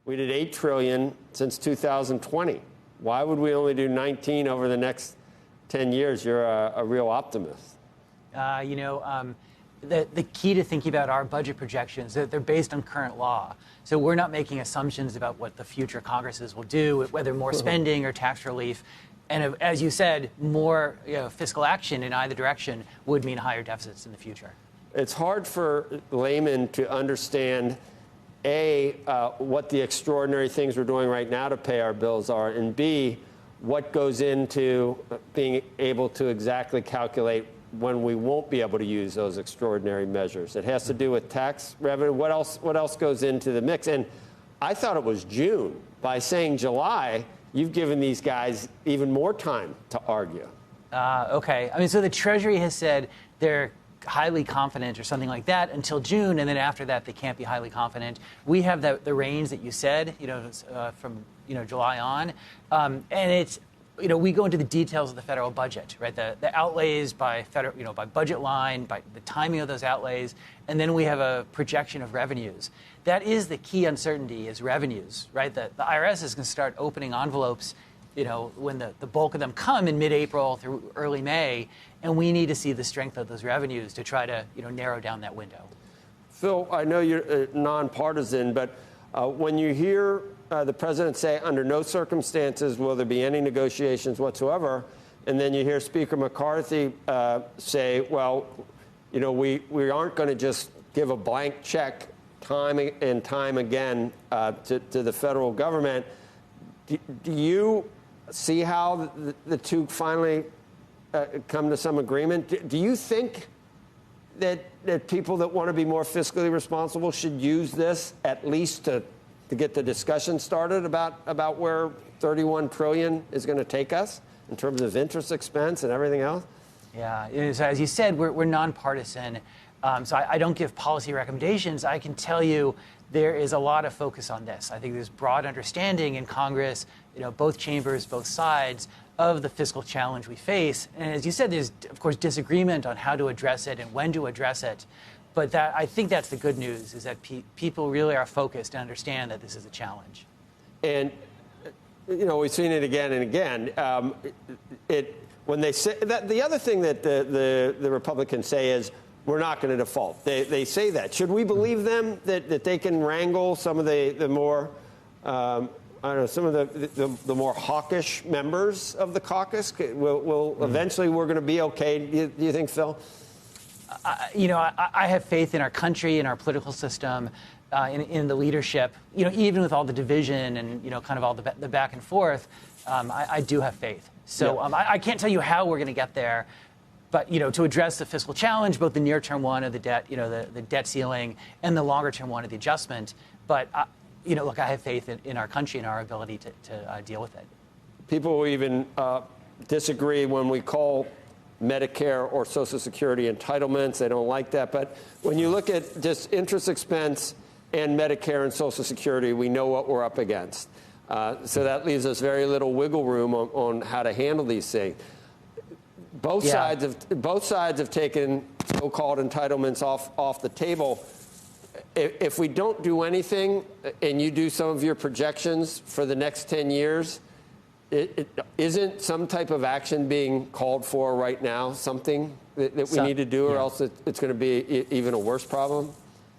We did $8 trillion since 2020. Why would we only do 19 over the next 10 years? You're a real optimist. The key to thinking about our budget projections, they're based on current law. So we're not making assumptions about what the future Congresses will do, whether more spending or tax relief. And as you said, more fiscal action in either direction would mean higher deficits in the future. It's hard for laymen to understand, A, what the extraordinary things we're doing right now to pay our bills are, and B, what goes into being able to exactly calculate when we won't be able to use those extraordinary measures. It has to do with tax revenue. What else goes into the mix? And I thought it was June. By saying July, you've given these guys even more time to argue. Okay. I mean, so the Treasury has said they're highly confident or something like that until June, and then after that they can't be highly confident. We have the range that you said, from July on, and it's we go into the details of the federal budget, right? The outlays by federal, by budget line, by the timing of those outlays, and then we have a projection of revenues. That is the key uncertainty, is revenues, right? The IRS is going to start opening envelopes, when the bulk of them come in mid-April through early May, and we need to see the strength of those revenues to try to, narrow down that window. Phil, I know you're nonpartisan, but when you hear the president say, under no circumstances will there be any negotiations whatsoever, and then you hear Speaker McCarthy say, well, we aren't going to just give a blank check time and time again to the federal government. Do you see how the two finally come to some agreement? Do you think that people that want to be more fiscally responsible should use this at least to get the discussion started about where $31 trillion is going to take us in terms of interest expense and everything else? Yeah, so as you said, we're nonpartisan. So I don't give policy recommendations. I can tell you there is a lot of focus on this. I think there's broad understanding in Congress, both chambers, both sides, of the fiscal challenge we face. And as you said, there's, of course, disagreement on how to address it and when to address it. But I think that's the good news, is that people really are focused and understand that this is a challenge. And, we've seen it again and again. When they say that, the other thing that the Republicans say is, we're not going to default. They say that. Should we believe them that they can wrangle some of the more, some of the more hawkish members of the caucus? Will eventually we're going to be okay? Do you think, Phil? I have faith in our country, in our political system, in the leadership. Even with all the division and kind of all the back and forth, I do have faith. So I can't tell you how we're going to get there. But, to address the fiscal challenge, both the near-term one of the debt, the debt ceiling, and the longer-term one of the adjustment. But, look, I have faith in our country and our ability to deal with it. People will even disagree when we call Medicare or Social Security entitlements. They don't like that. But when you look at just interest expense and Medicare and Social Security, we know what we're up against. So that leaves us very little wiggle room on how to handle these things. Both sides have taken so-called entitlements off the table. If we don't do anything and you do some of your projections for the next 10 years, isn't some type of action being called for right now, something that we need to do, or else it's going to be even a worse problem?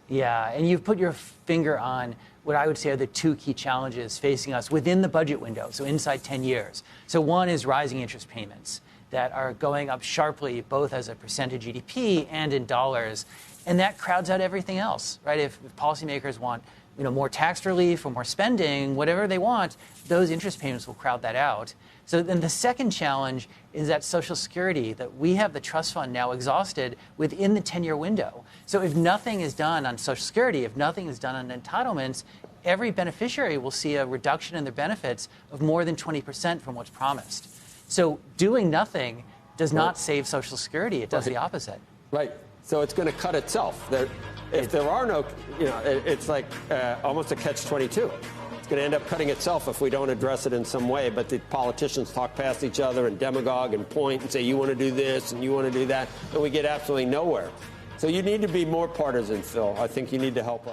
Yeah, and you've put your finger on what I would say are the two key challenges facing us within the budget window, so inside 10 years. So one is rising interest payments that are going up sharply, both as a percentage of GDP and in dollars, and that crowds out everything else, right? If policymakers want, more tax relief or more spending, whatever they want, those interest payments will crowd that out. So then the second challenge is that Social Security, that we have the trust fund now exhausted within the 10-year window. So if nothing is done on Social Security, if nothing is done on entitlements, every beneficiary will see a reduction in their benefits of more than 20% from what's promised. So doing nothing does not save Social Security. It does the opposite. Right. So it's going to cut itself. If there are no, it's like almost a catch-22. It's going to end up cutting itself if we don't address it in some way. But the politicians talk past each other and demagogue and point and say, you want to do this and you want to do that, and we get absolutely nowhere. So you need to be more partisan, Phil. I think you need to help us.